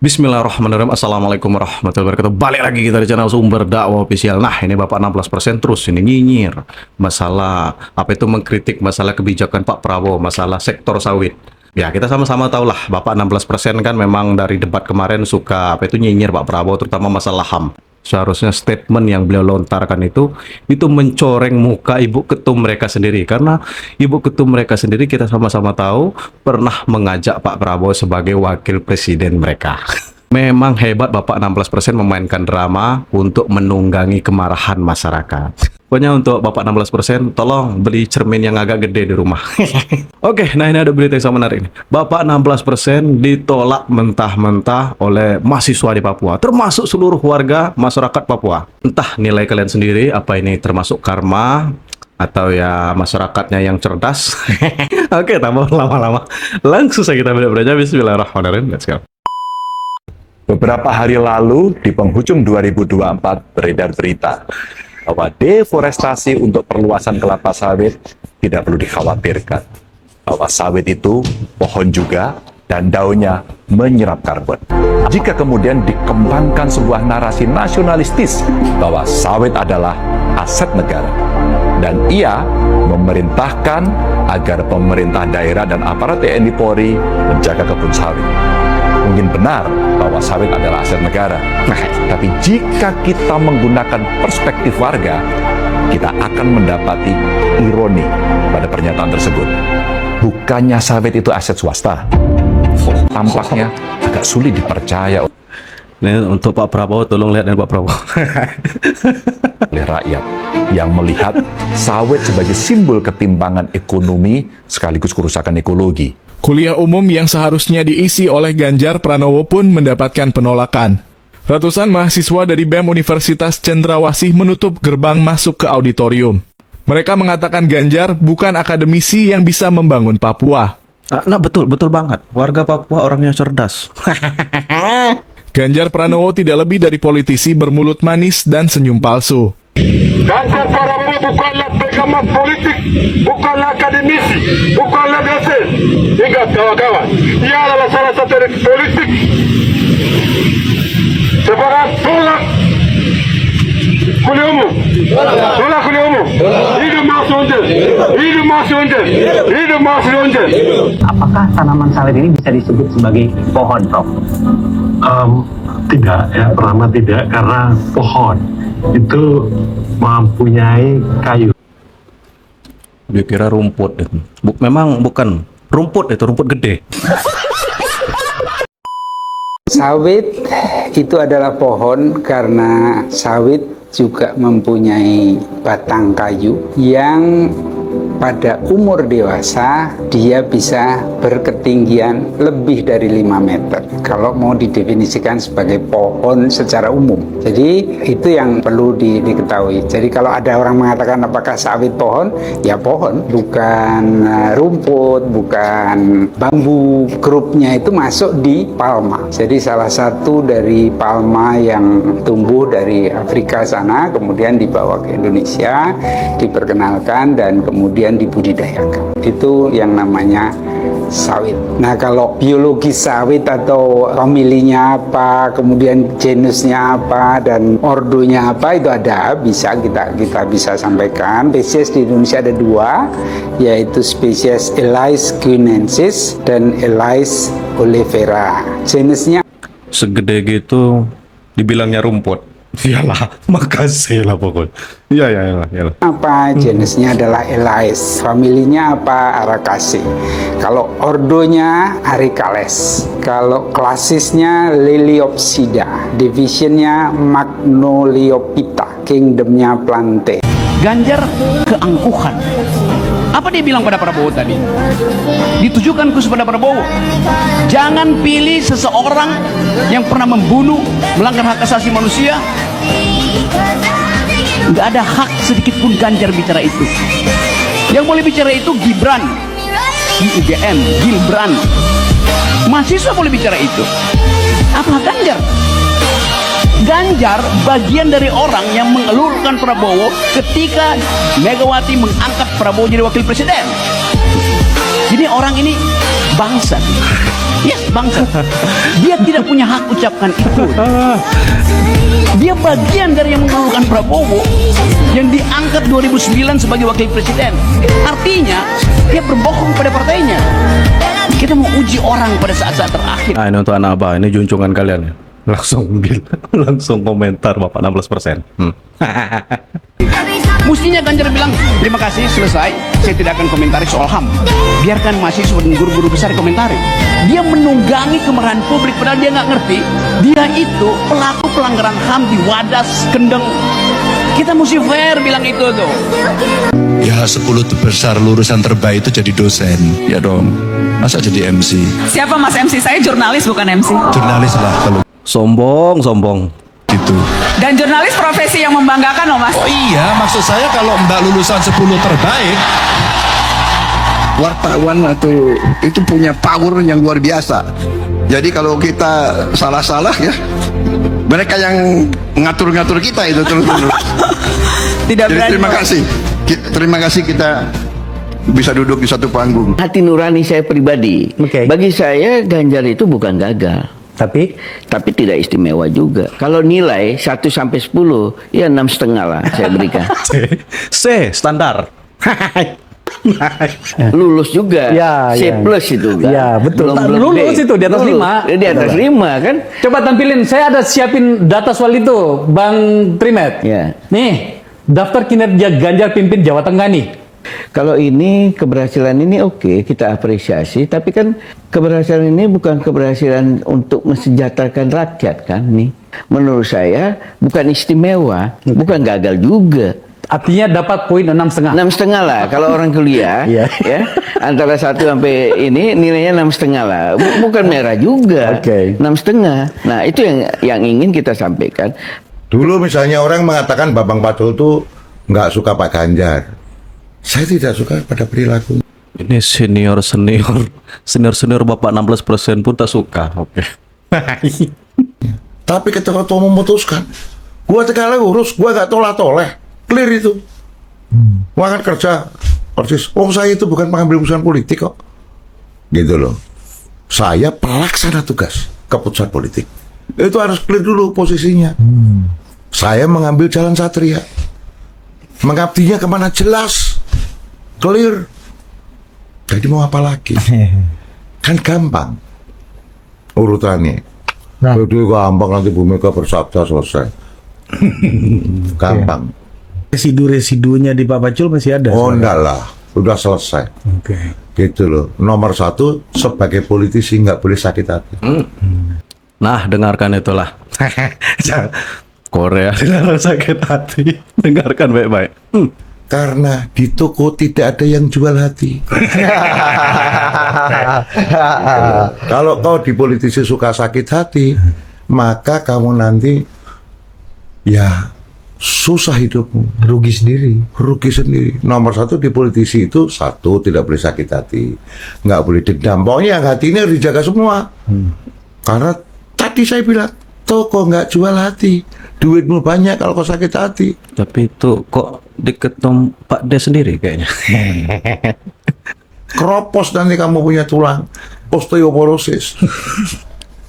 Bismillahirrahmanirrahim. Assalamualaikum warahmatullahi wabarakatuh. Balik lagi kita di channel Sumber Dakwah Official. Nah, ini Bapak 16% terus ini nyinyir masalah apa itu, mengkritik masalah kebijakan Pak Prabowo, masalah sektor sawit. Ya, kita sama-sama tahu lah, Bapak 16% kan memang dari debat kemarin suka apa itu nyinyir Pak Prabowo, terutama masalah HAM. Seharusnya statement yang beliau lontarkan itu mencoreng muka ibu ketum mereka sendiri, karena ibu ketum mereka sendiri kita sama-sama tahu pernah mengajak Pak Prabowo sebagai wakil presiden mereka. Memang hebat Bapak 16% memainkan drama untuk menunggangi kemarahan masyarakat. Pokoknya untuk Bapak 16% tolong beli cermin yang agak gede di rumah. Oke, nah ini ada berita yang sangat menarik ini. Bapak 16% ditolak mentah-mentah oleh mahasiswa di Papua, termasuk seluruh warga masyarakat Papua. Entah nilai kalian sendiri, apa ini termasuk karma atau ya masyarakatnya yang cerdas. Oke, tambah lama-lama. Langsung saja kita belajar. Bismillahirrahmanirrahim. Let's go. Beberapa hari lalu, di penghujung 2024, beredar berita bahwa deforestasi untuk perluasan kelapa sawit tidak perlu dikhawatirkan. Bahwa sawit itu pohon juga dan daunnya menyerap karbon. Jika kemudian dikembangkan sebuah narasi nasionalistis bahwa sawit adalah aset negara, dan ia memerintahkan agar pemerintah daerah dan aparat TNI Polri menjaga kebun sawit. Mungkin benar bahwa sawit adalah aset negara. Tapi jika kita menggunakan perspektif warga, kita akan mendapati ironi pada pernyataan tersebut. Bukannya sawit itu aset swasta? Tampaknya agak sulit dipercaya Ini untuk Pak Prabowo, tolong lihat dari Pak Prabowo. oleh rakyat yang melihat sawit sebagai simbol ketimpangan ekonomi sekaligus kerusakan ekologi. Kuliah umum yang seharusnya diisi oleh Ganjar Pranowo pun mendapatkan penolakan. Ratusan mahasiswa dari BEM Universitas Cendrawasih menutup gerbang masuk ke auditorium. Mereka mengatakan Ganjar bukan akademisi yang bisa membangun Papua. Nah, betul banget. Warga Papua orangnya cerdas. Ganjar Pranowo tidak lebih dari politisi bermulut manis dan senyum palsu. Ganjar Pranowo bukanlah pengamat politik, bukanlah akademisi, bukanlah dosen. Ingat kawan-kawan, ia adalah salah satu politik. Sekarang tolak kuliah umum, tolak kuliah umum. Hidup Mas Unjil, hidup Mas Unjil, hidup Mas Unjil. Apakah tanaman sawit ini bisa disebut sebagai pohon, Prof? Tidak ya, pertama tidak, karena pohon itu mempunyai kayu. Dia kira rumput itu. Memang bukan rumput, itu rumput gede. Sawit itu adalah pohon karena sawit juga mempunyai batang kayu yang pada umur dewasa dia bisa berketinggian lebih dari 5 meter kalau mau didefinisikan sebagai pohon secara umum. Jadi itu yang perlu diketahui. Jadi kalau ada orang mengatakan apakah sawit pohon, ya pohon, bukan rumput, bukan bambu. Grupnya itu masuk di palma. Jadi salah satu dari palma yang tumbuh dari Afrika sana kemudian dibawa ke Indonesia, diperkenalkan dan kemudian dibudidayakan. Itu yang namanya sawit. Nah, kalau biologi sawit atau familinya apa, kemudian genusnya apa dan ordonya apa, itu ada, bisa kita bisa sampaikan. Spesies di Indonesia ada 2, yaitu spesies Elais guinensis dan Elais olivera. Jenisnya Segede gitu dibilangnya rumput. Iyalah, makasih lah pokoknya. Iyalah. apa? Jenisnya adalah Elais, familinya apa? Aracaceae. Kalau ordonya Aricales. Kalau klasisnya Liliopsida, divisionnya Magnoliophyta, kingdomnya Plantae. Ganjar keangkuhan. Apa dia bilang pada Prabowo tadi? Ditujukan khusus pada Prabowo. Jangan pilih seseorang yang pernah membunuh, melanggar hak asasi manusia. Nggak ada hak sedikit pun Ganjar bicara itu. Yang boleh bicara itu Gibran di UGM, Gibran. Mahasiswa boleh bicara itu. Apa Ganjar? Ganjar bagian dari orang yang mengelurkan Prabowo ketika Megawati mengangkat Prabowo jadi wakil presiden. Jadi orang ini bangsa. Ya, bangsa. Dia tidak punya hak ucapkan itu. Dia bagian dari yang mengeluhkan Prabowo yang diangkat 2009 sebagai wakil presiden. Artinya dia berbohong pada partainya. Kita mau uji orang pada saat-saat terakhir. Nah, ini untuk anak abah, ini junjungan kalian ya. Langsung komentar Bapak 16%. Mestinya Ganjar bilang, terima kasih, selesai. Saya tidak akan komentari soal HAM. Biarkan mahasiswa dan guru-guru besar komentari. Dia menunggangi kemarahan publik, padahal dia nggak ngerti. Dia itu pelaku pelanggaran HAM di Wadas, Kendeng. Kita mesti fair bilang itu tuh. Ya 10 besar lulusan terbaik itu jadi dosen, ya dong. Masa jadi MC? Siapa Mas MC? Saya jurnalis bukan MC. Jurnalis lah kalau Sombong. gitu. Dan jurnalis profesi yang membanggakan loh Mas. Oh iya, maksud saya kalau Mbak lulusan 10 terbaik, wartawan atau itu punya power yang luar biasa. Jadi kalau kita salah-salah ya, mereka yang ngatur-ngatur kita itu terus. Tidak Jadi berani. terima kasih kita bisa duduk di satu panggung. Hati nurani saya pribadi. Bagi saya Ganjar itu bukan gagal. Tapi tidak istimewa juga. Kalau nilai 1 sampai 10, ya 6,5 lah saya berikan. C standar. Lulus juga. C plus itu kan. Ya, betul. Lulus itu di atas 5. Di atas 5 kan. Coba tampilin, saya ada siapin data soal itu, Bang Trimet. Ya. Nih, daftar kinerja Ganjar pimpin Jawa Tengah nih. Kalau ini keberhasilan ini oke, kita apresiasi. Tapi kan keberhasilan ini bukan keberhasilan untuk mensejahterakan rakyat kan nih. Menurut saya bukan istimewa, bukan gagal juga. Artinya dapat poin 6,5. 6,5 lah. Kalau orang kuliah, ya antara 1 sampai ini nilainya 6,5 lah. Bukan merah juga. 6,5. Nah itu yang ingin kita sampaikan. Dulu misalnya orang mengatakan Bambang Pacul itu nggak suka Pak Ganjar. Saya tidak suka pada perilaku. Ini senior Bapak 16% pun tak suka. Oke. Tapi ketika ketua memutuskan, gua tegak urus, gua gak toleh-toleh, clear itu. Gua akan kerja persis. Saya itu bukan pengambil keputusan politik kok. Gitu loh. Saya pelaksana tugas keputusan politik. Itu harus clear dulu posisinya. Saya mengambil jalan satria. Mengabdinya kemana jelas. Clear. Jadi mau apa lagi? Kan gampang urutannya. Jadi gampang nanti Bu Mega bersabda selesai. Gampang. Residu-residunya di Pak Pacul masih ada? Oh enggak lah, udah selesai. Gitu loh. Nomor 1 sebagai politisi nggak boleh sakit hati. Nah, dengarkan itulah. Korea dilarang sakit hati. Dengarkan baik-baik. Karena di toko tidak ada yang jual hati. Kalau kau di politisi suka sakit hati, maka kamu nanti ya susah hidupmu. Rugi sendiri. Nomor 1 di politisi itu 1 tidak boleh sakit hati, nggak boleh dendam. Pokoknya yang hati ini harus dijaga semua. Karena tadi saya bilang toko nggak jual hati. Duitmu banyak kalau kau sakit hati. Tapi itu kok diketum Pak D sendiri kayaknya. Keropos nanti kamu punya tulang osteoporosis.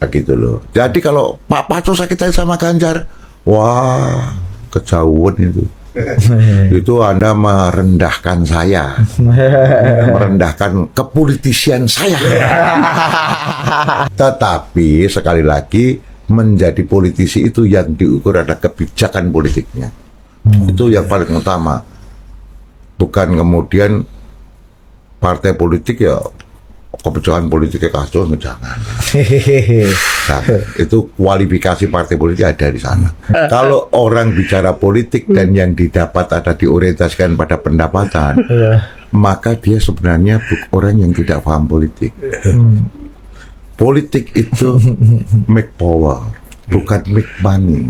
Gitu loh. Jadi kalau Pak Pacul sakit hati sama Ganjar, wah kejauhan itu. Itu Anda merendahkan saya, merendahkan kepolitisian saya. Tetapi sekali lagi, menjadi politisi itu yang diukur adalah kebijakan politiknya. Itu yang paling utama. Bukan kemudian partai politik ya kebijakan politiknya kacau, jangan. Nah, itu kualifikasi partai politik ada di sana. Kalau orang bicara politik dan yang didapat ada diorientasikan pada pendapatan, maka dia sebenarnya orang yang tidak paham politik. Politik itu make power, bukan make money.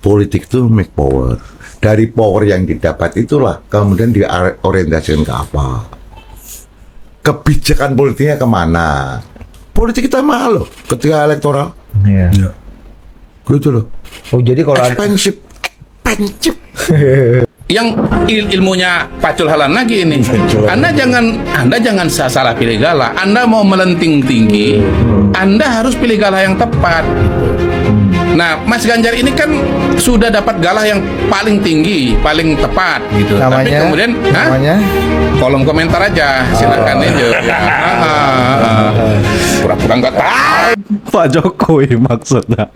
Politik itu make power. Dari power yang didapat itulah kemudian diorientasikan ke apa. Kebijakan politiknya kemana. Politik kita mahal loh ketika elektoral. Gitu loh. Oh jadi kalau expensive. yang ilmunya Pacul Halan lagi ini. Anda jangan salah pilih galah. Anda mau melenting tinggi, Anda harus pilih galah yang tepat. Nah, Mas Ganjar ini kan sudah dapat galah yang paling tinggi, paling tepat gitu. Tapi kemudian, kolom komentar aja, silakan aja. Pura-pura nggak tahu. Pak Jokowi maksudnya.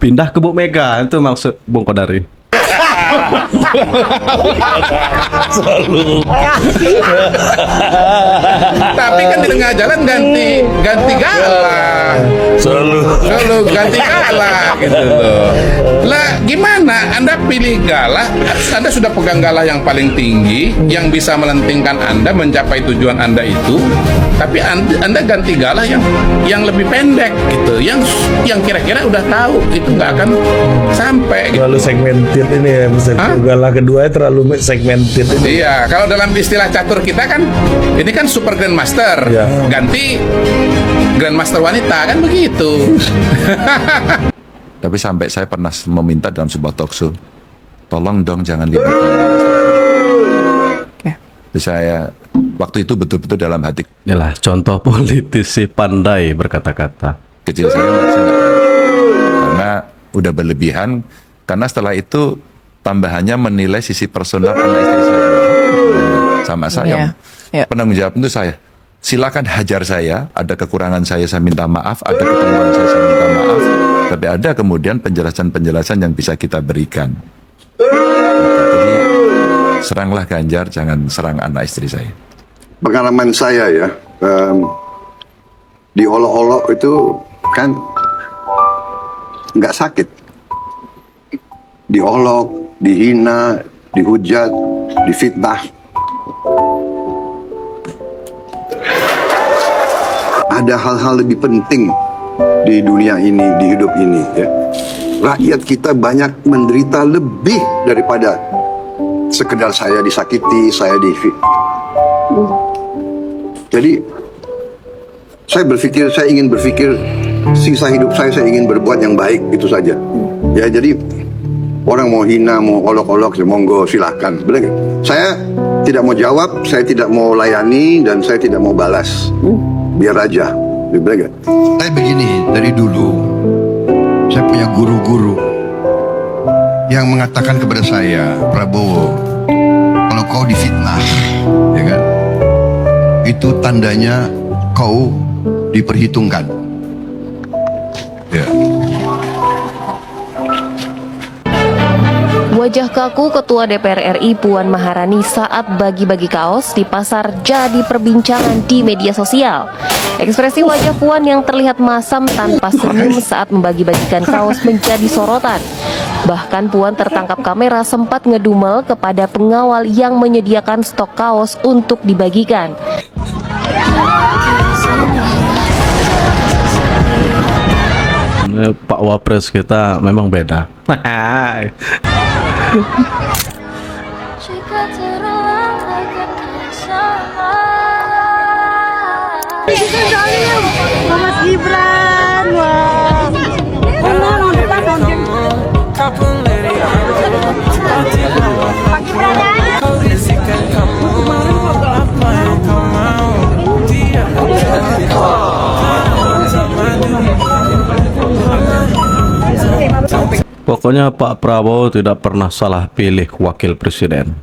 Pindah ke Bu Mega, itu maksud Bung Kodari. Tapi kan di tengah jalan ganti galah, selalu ganti galah gitu loh. Lah gimana? Anda pilih galah, Anda sudah pegang galah yang paling tinggi, yang bisa melentingkan Anda mencapai tujuan Anda itu, tapi Anda ganti galah yang lebih pendek gitu, yang kira-kira udah tahu itu nggak akan sampai. Gitu. Terlalu segmented ini ya, galah kedua terlalu segmented ini. Iya, kalau dalam istilah catur kita kan, ini kan super grandmaster, ganti grandmaster wanita kan begitu. Tapi sampai saya pernah meminta dalam sebuah talkshow, tolong dong jangan libatkan. Saya waktu itu betul-betul dalam hati. Inilah contoh politisi pandai berkata-kata. Kecil saya karena udah berlebihan. Karena setelah itu tambahannya menilai sisi personal anak istri saya sama saya. Penanggung jawab itu saya. Silakan hajar saya, ada kekurangan saya minta maaf, ada kekeliruan saya minta maaf. Tapi ada kemudian penjelasan-penjelasan yang bisa kita berikan. Jadi seranglah Ganjar, jangan serang anak istri saya. Pengalaman saya ya, diolok-olok itu kan nggak sakit. Diolok, dihina, dihujat, difitnah. Ada hal-hal lebih penting di dunia ini, di hidup ini ya. Rakyat kita banyak menderita lebih daripada sekedar saya disakiti, saya Jadi saya ingin berpikir sisa hidup saya ingin berbuat yang baik, itu saja. Ya, jadi orang mau hina, mau olok-olok, monggo silahkan. Saya tidak mau jawab, saya tidak mau layani, dan saya tidak mau balas. Biar aja. Saya begini, dari dulu saya punya guru-guru yang mengatakan kepada saya, Prabowo, kalau kau difitnah, ya kan, itu tandanya kau diperhitungkan. Ya. Wajah kaku Ketua DPR RI Puan Maharani saat bagi-bagi kaos di pasar jadi perbincangan di media sosial. Ekspresi wajah Puan yang terlihat masam tanpa senyum saat membagi-bagikan kaos menjadi sorotan. Bahkan Puan tertangkap kamera sempat ngedumel kepada pengawal yang menyediakan stok kaos untuk dibagikan. Pak Wapres kita memang beda. Mas Gibran, Pokoknya Pak Prabowo tidak pernah salah pilih wakil presiden.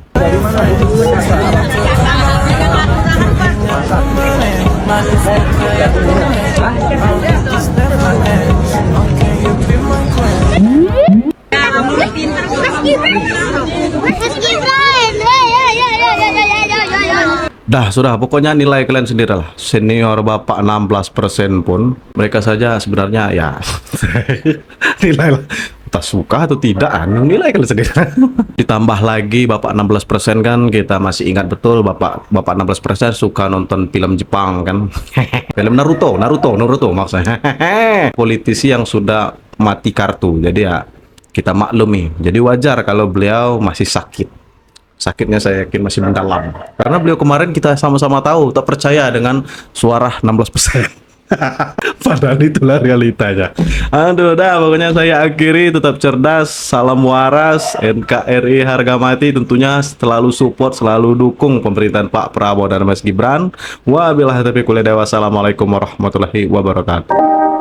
Dah, sudah. Pokoknya nilai kalian sendirilah. Senior Bapak 16% pun, mereka saja sebenarnya ya nilai lah. Entah suka atau tidak, nilai kalian sendiri. Ditambah lagi Bapak 16% kan, kita masih ingat betul Bapak 16% suka nonton film Jepang kan. Film Naruto maksudnya. Politisi yang sudah mati kartu. Jadi ya kita maklumi. Jadi wajar kalau beliau masih sakit. Sakitnya saya yakin masih mendalam. Karena beliau kemarin kita sama-sama tahu, tak percaya dengan suara 16%. Padahal itulah realitanya. Aduh, dah pokoknya saya akhiri, tetap cerdas, salam waras, NKRI harga mati, tentunya selalu support, selalu dukung pemerintahan Pak Prabowo dan Mas Gibran. Wabillahi taufiq wal hidayah. Wassalamualaikum warahmatullahi wabarakatuh.